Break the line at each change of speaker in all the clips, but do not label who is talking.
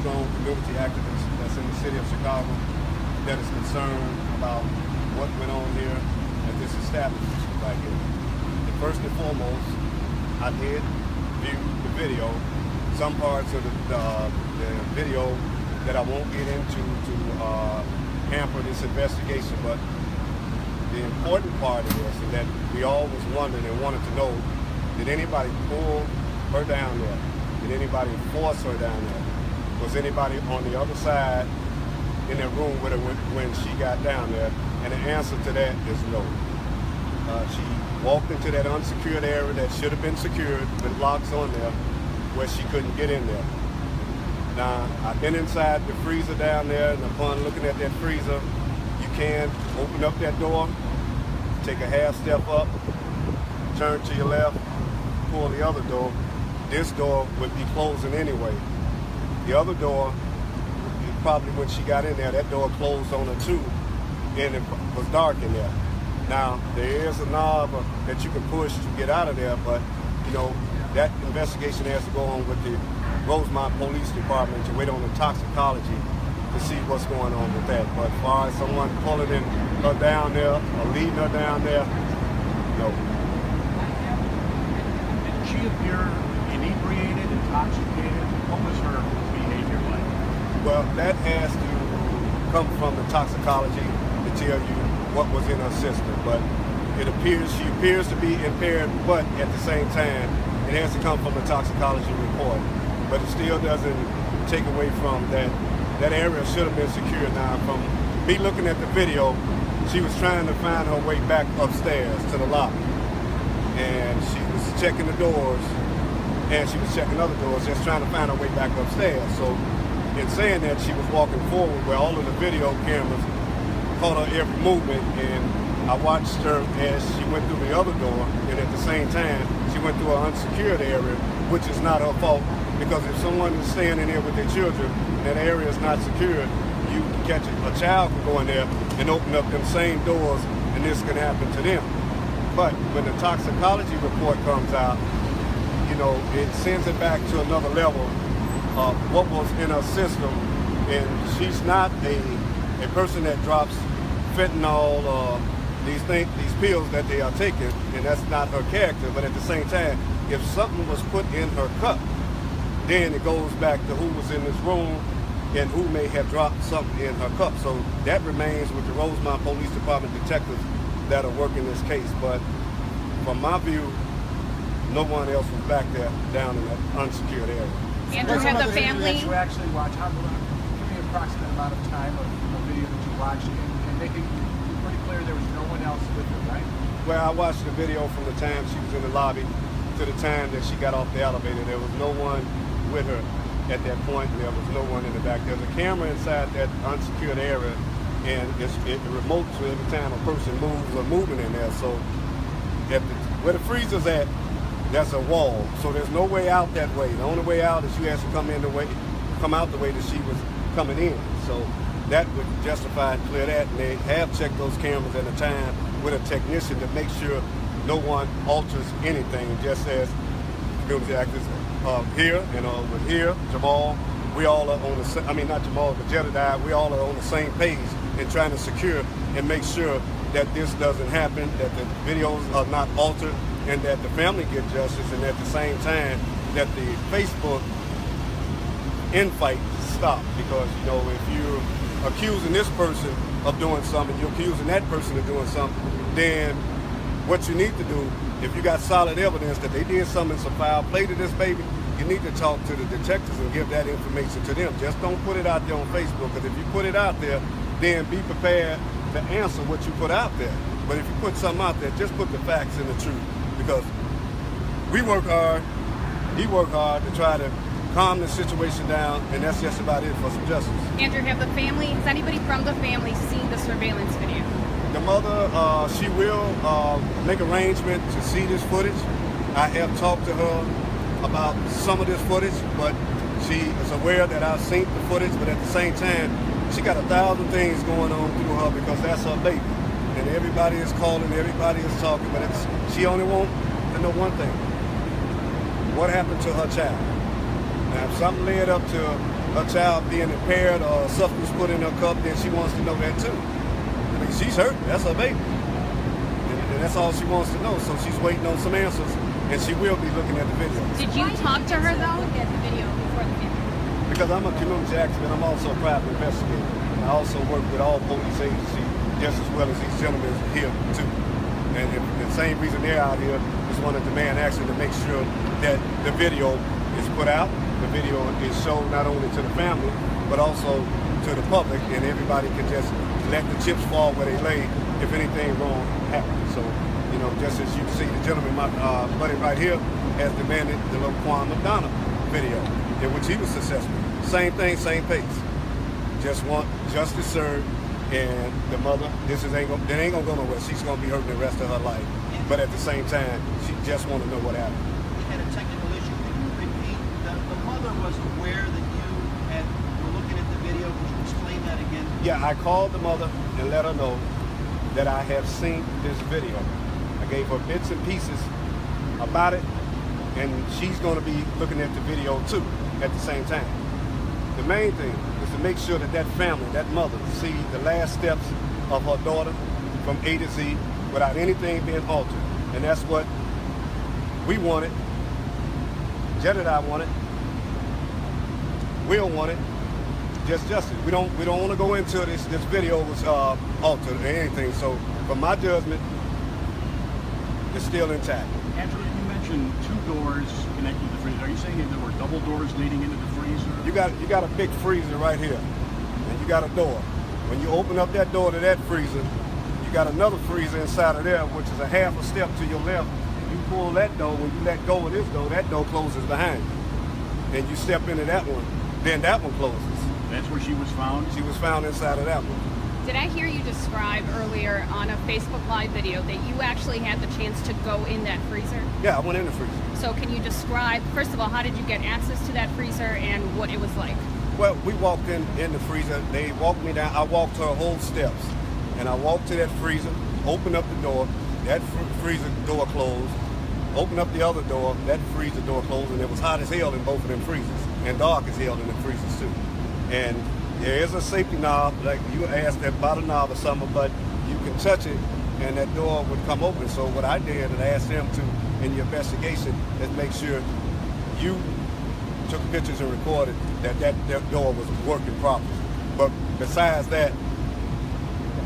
strong community activist that's in the city of Chicago that is concerned about what went on here at this establishment right here. And first and foremost, I did view the video, some parts of the video that I won't get into to hamper this investigation, but the important part of this is that we all was wondering and wanted to know, did anybody pull her down there? Did anybody force her down there? Was anybody on the other side in that room with her when she got down there? And the answer to that is no. She walked into that unsecured area that should have been secured with locks on there where she couldn't get in there. Now, I've been inside the freezer down there, and upon looking at that freezer, you can open up that door, take a half step up, turn to your left, pull the other door. This door would be closing anyway. The other door, probably when she got in there, that door closed on her too, and it was dark in there. Now, there is a knob that you can push to get out of there, but, you know, that investigation has to go on with the Rosemont Police Department to wait on the toxicology to see what's going on with that. But as far as someone pulling her down there or leading her down there, no.
Did she appear inebriated, intoxicated? What was her behavior like?
Well, that has to come from the toxicology to tell you what was in her system. But she appears to be impaired, but at the same time, it has to come from the toxicology report. But it still doesn't take away from that. That area should have been secured. Now, from me looking at the video, she was trying to find her way back upstairs to the lobby. And she was checking the doors, and she was checking other doors, just trying to find her way back upstairs. So, in saying that, she was walking forward where all of the video cameras caught her every movement, and I watched her as she went through the other door, and at the same time, she went through an unsecured area, which is not her fault, because if someone is staying in there with their children, that area is not secured, you can catch a child can go in there and open up them same doors, and this can happen to them. But when the toxicology report comes out, you know, it sends it back to another level of what was in her system, and she's not a person that drops fentanyl or these pills that they are taking, and that's not her character. But at the same time, if something was put in her cup, then it goes back to who was in this room and who may have dropped something in her cup. So that remains with the Rosemont Police Department detectives that are working this case. But from my view, no one else was back there down in that unsecured area.
Andrew, had the family...
You actually watch, give me an approximate amount of time of the video that you watched, and make it pretty clear there was no one else with her, right?
Well, I watched the video from the time she was in the lobby to the time that she got off the elevator. There was no one with her at that point. There was no one in the back. There's a camera inside that unsecured area, and it remotes every time a person moves or moving in there. So where the freezer's at, that's a wall. So there's no way out that way. The only way out is you have to come out the way that she was coming in. So that would justify and clear that. And they have checked those cameras at a time with a technician to make sure no one alters anything, just as community actors here and over here, Jamal, we all are on the same, I mean not Jamal, but Jedediah, we all are on the same page in trying to secure and make sure that this doesn't happen, that the videos are not altered, and that the family get justice, and at the same time that the Facebook infight stop. Because, you know, if you're accusing this person of doing something, you're accusing that person of doing something, then what you need to do, if you got solid evidence that they did something, some foul play to this baby, you need to talk to the detectives and give that information to them. Just don't put it out there on Facebook, because if you put it out there, then be prepared to answer what you put out there. But if you put something out there, just put the facts and the truth. Because we work hard, he worked hard to try to calm the situation down, and that's just about it for some justice.
Andrew, has anybody from the family seen the surveillance video?
The mother, she will make arrangement to see this footage. I have talked to her about some of this footage, but she is aware that I've seen the footage, but at the same time, she got 1,000 things going on through her because that's her baby. And everybody is calling, everybody is talking, but she only wants to know one thing. What happened to her child? Now, if something led up to her child being impaired or substance put in her cup, then she wants to know that too. I mean, she's hurt. That's her baby. And that's all she wants to know. So she's waiting on some answers, and she will be looking at the video.
Did you talk to her though? Look at the video before the video.
Because I'm a community activist, I'm also a private investigator. I also work with all police agencies just as well as these gentlemen here too. And the same reason they're out here is want to demand action to make sure that the video is put out. The video is shown not only to the family, but also to the public, and everybody can just let the chips fall where they lay if anything wrong happens. So, you know, just as you see the gentleman, my buddy right here, has demanded the Laquan McDonough video, in which he was successful. Same thing, same pace. Just want justice served, and the mother, ain't gonna go nowhere. She's gonna be hurting the rest of her life. But at the same time, she just want to know what happened.
We had a technical issue. Can you repeat? The mother was aware that you were looking at the video. Could you explain that again?
Yeah, I called the mother and let her know that I have seen this video. I gave her bits and pieces about it, and she's going to be looking at the video too at the same time. The main thing is to make sure that that family, that mother, see the last steps of her daughter from A to Z without anything being altered. And that's what we wanted. Jed and I wanted. Will wanted. Just justice. We don't want to go into this video was altered or anything. So from my judgment, it's still intact.
Angela, you mentioned two doors connected to the freezer. Are you saying that there were double doors leading into the freezer?
You got a big freezer right here, and you got a door. When you open up that door to that freezer, you got another freezer inside of there, which is a half a step to your left. And you pull that door, when you let go of this door, that door closes behind you. And you step into that one, then that one closes.
That's where she was found?
She was found inside of that one.
Did I hear you describe earlier on a Facebook Live video that you actually had the chance to go in that freezer?
Yeah, I went in the freezer.
So can you describe, first of all, how did you get access to that freezer and what it was like?
Well, we walked in the freezer. They walked me down. I walked her whole steps. And I walked to that freezer, opened up the door, that freezer door closed, opened up the other door, that freezer door closed, and it was hot as hell in both of them freezers, and dark as hell in the freezers too. And there is a safety knob, like you asked about a knob or something, but you can touch it and that door would come open. So what I did and I asked them to, in your investigation, is make sure you took pictures and recorded that door was working properly. But besides that,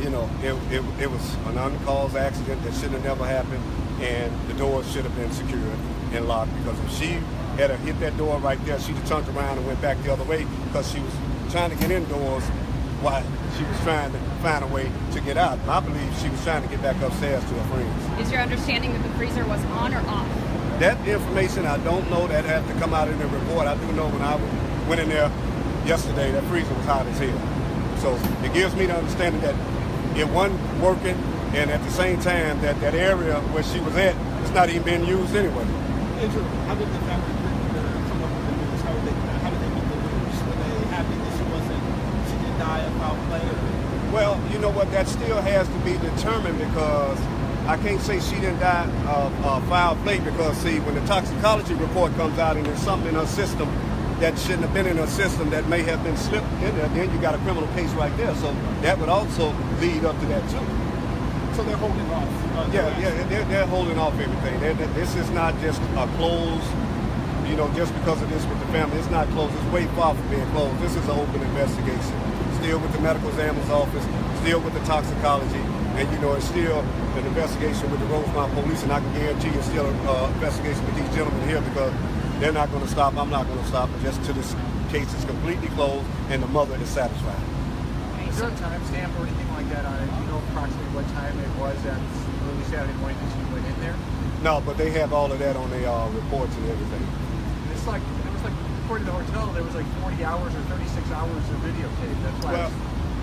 you know, it was an uncaused accident that should have never happened, and the doors should have been secured and locked, because if she had hit that door right there, she'd have turned around and went back the other way, because she was trying to get indoors while she was trying to find a way to get out. I believe she was trying to get back upstairs to her friends.
Is your understanding that the freezer was on or off?
That information I don't know. That has to come out in the report. I do know when I went in there yesterday, that freezer was hot as hell. So it gives me the understanding that it wasn't working, and at the same time that area where she was at is not even being used anyway.
Andrew, how did the family come up with the news? How did they get the news? Were they happy that she didn't die of foul play?
Well, you know what, that still has to be determined, because I can't say she didn't die of foul play, because see, when the toxicology report comes out and there's something in her system that shouldn't have been in her system that may have been slipped in there, then you got a criminal case right there. So that would also lead up to that too.
So they're holding off.
They're holding off everything. This is not just a closed, you know, just because of this with the family. It's not closed. It's way far from being closed. This is an open investigation. Still with the medical examiner's office, still with the toxicology, and you know, it's still an investigation with the Rosemont police, and I can guarantee it's still an investigation with these gentlemen here, because they're not going to stop. I'm not going to stop. Just till this case is completely closed and the mother is satisfied.
Is there a timestamp or anything like that on it? Do you know approximately what time it was at early Saturday morning that you went in there?
No, but they have all of that on their reports and everything.
It's like, it was like, according to the hotel, there was like 40 hours or 36 hours of videotape. That's why.
Well,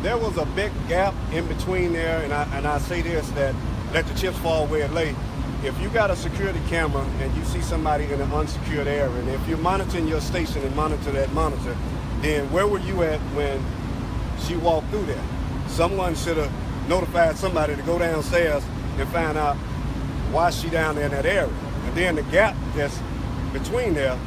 there was a big gap in between there, and I say this, that let the chips fall where it lay. If you got a security camera and you see somebody in an unsecured area, and if you're monitoring your station and monitor that monitor, then where were you at when she walked through there? Someone should have notified somebody to go downstairs and find out why she down there in that area. And then the gap that's between there,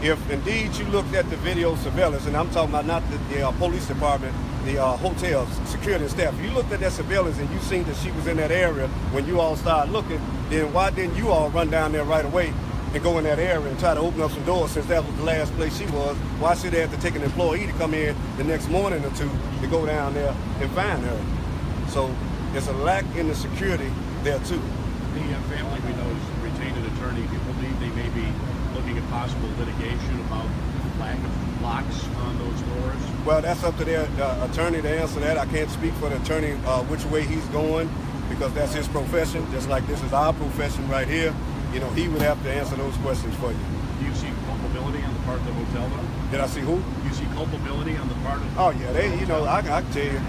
if indeed you looked at the video surveillance, and I'm talking about not the police department, the hotel security and staff, if you looked at that surveillance and you seen that she was in that area when you all started looking, then why didn't you all run down there right away and go in that area and try to open up some doors, since that was the last place she was? Why should they have to take an employee to come in the next morning or two to go down there and find her? So there's a lack in the security there too.
The family, we know, is retained an attorney. Do you believe they may be looking at possible litigation about lack of locks on those doors?
Well, that's up to their attorney to answer that. I can't speak for the attorney which way he's going, because that's his profession, just like this is our profession right here. You know, he would have to answer those questions for you.
Do you see culpability on the part of the hotel, though?
Did I see who?
Do you see culpability on the part of the
Oh, yeah, they, you know, I can tell you,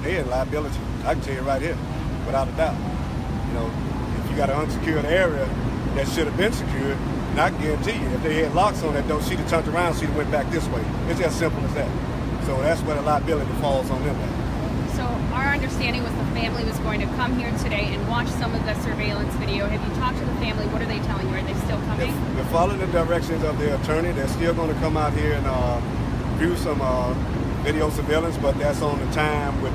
they in liability. I can tell you right here, without a doubt. You know, if you got an unsecured area that should have been secured, and I can guarantee you, if they had locks on that door, she'd have turned around, she'd have went back this way. It's as simple as that. So that's where the liability falls on them.
So our understanding was the family was going to come here today and watch some of the surveillance video. Have you talked to the family? What are they telling you? Are they still coming?
They're following the directions of their attorney. They're still going to come out here and view some video surveillance, but that's on the time with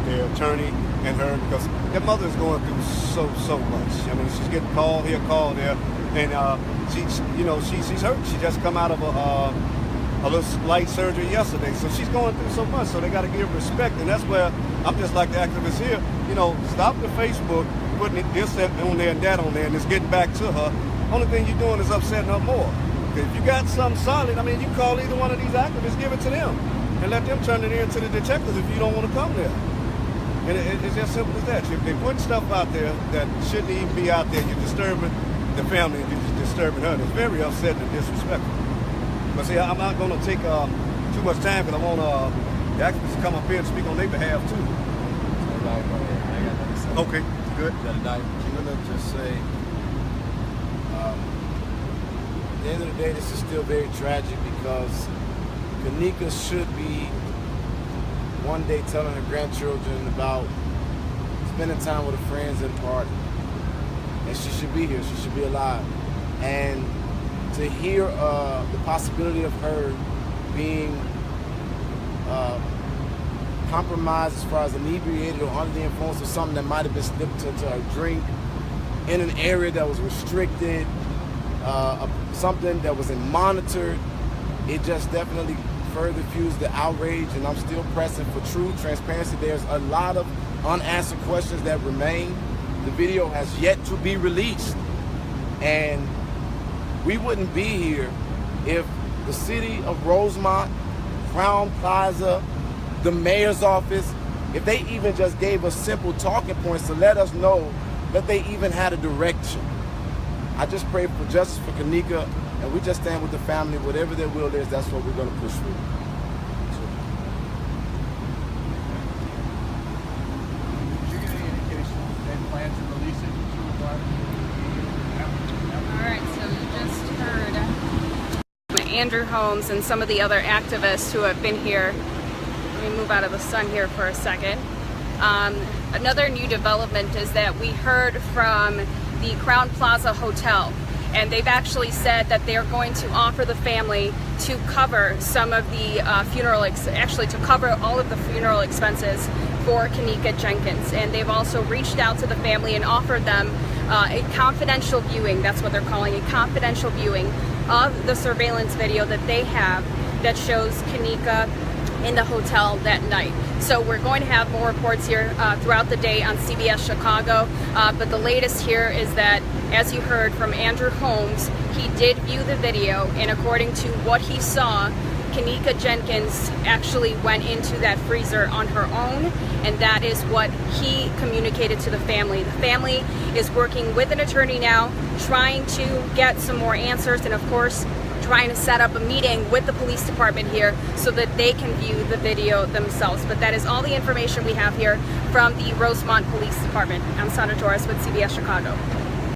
their attorney and her, because their mother is going through so much. I mean, she's getting called here, called there, and she's hurt. She just come out of a little light surgery yesterday, so she's going through so much. So they got to give respect, and that's where I'm just like the activists here. You know, stop the Facebook putting this on there and that on there, and it's getting back to her. Only thing you're doing is upsetting her more. If you got something solid, I mean, you call either one of these activists, give it to them, and let them turn it in to the detectives if you don't want to come there. And it's as simple as that. If they put stuff out there that shouldn't even be out there, you're disturbing the family, and you're disturbing her. It's very upsetting and disrespectful. But see, I'm not going to take too much time, because I want the activists to come up here and speak on their behalf too. Okay, good.
I'm going to just say, at the end of the day, this is still very tragic, because KENNEKA should be one day telling her grandchildren about spending time with her friends and party. And she should be here, she should be alive. And to hear the possibility of her being compromised as far as inebriated or under the influence of something that might have been slipped into her drink in an area that was restricted, something that wasn't monitored, it just definitely further fuels the outrage, and I'm still pressing for true transparency. There's a lot of unanswered questions that remain. The video has yet to be released, and we wouldn't be here if the city of Rosemont, Crown Plaza, the mayor's office, if they even just gave us simple talking points to let us know that they even had a direction. I just pray for justice for KENNEKA, and we just stand with the family. Whatever their will is, that's what we're going to push through.
Did you get any indication they plan to release it to
All right, so you just heard Andrew Holmes and some of the other activists who have been here. Let me move out of the sun here for a second. Another new development is that we heard from the Crown Plaza Hotel, and they've actually said that they're going to offer the family to cover some of the actually to cover all of the funeral expenses for KENNEKA Jenkins. And they've also reached out to the family and offered them a confidential viewing, that's what they're calling, a confidential viewing of the surveillance video that they have that shows KENNEKA in the hotel that night. So we're going to have more reports here throughout the day on CBS Chicago, but the latest here is that, as you heard from Andrew Holmes, he did view the video, and according to what he saw, KENNEKA Jenkins actually went into that freezer on her own, and that is what he communicated to the family. The family is working with an attorney now, trying to get some more answers, and of course, trying to set up a meeting with the police department here so that they can view the video themselves. But that is all the information we have here from the Rosemont Police Department. I'm Sandra Torres with CBS Chicago.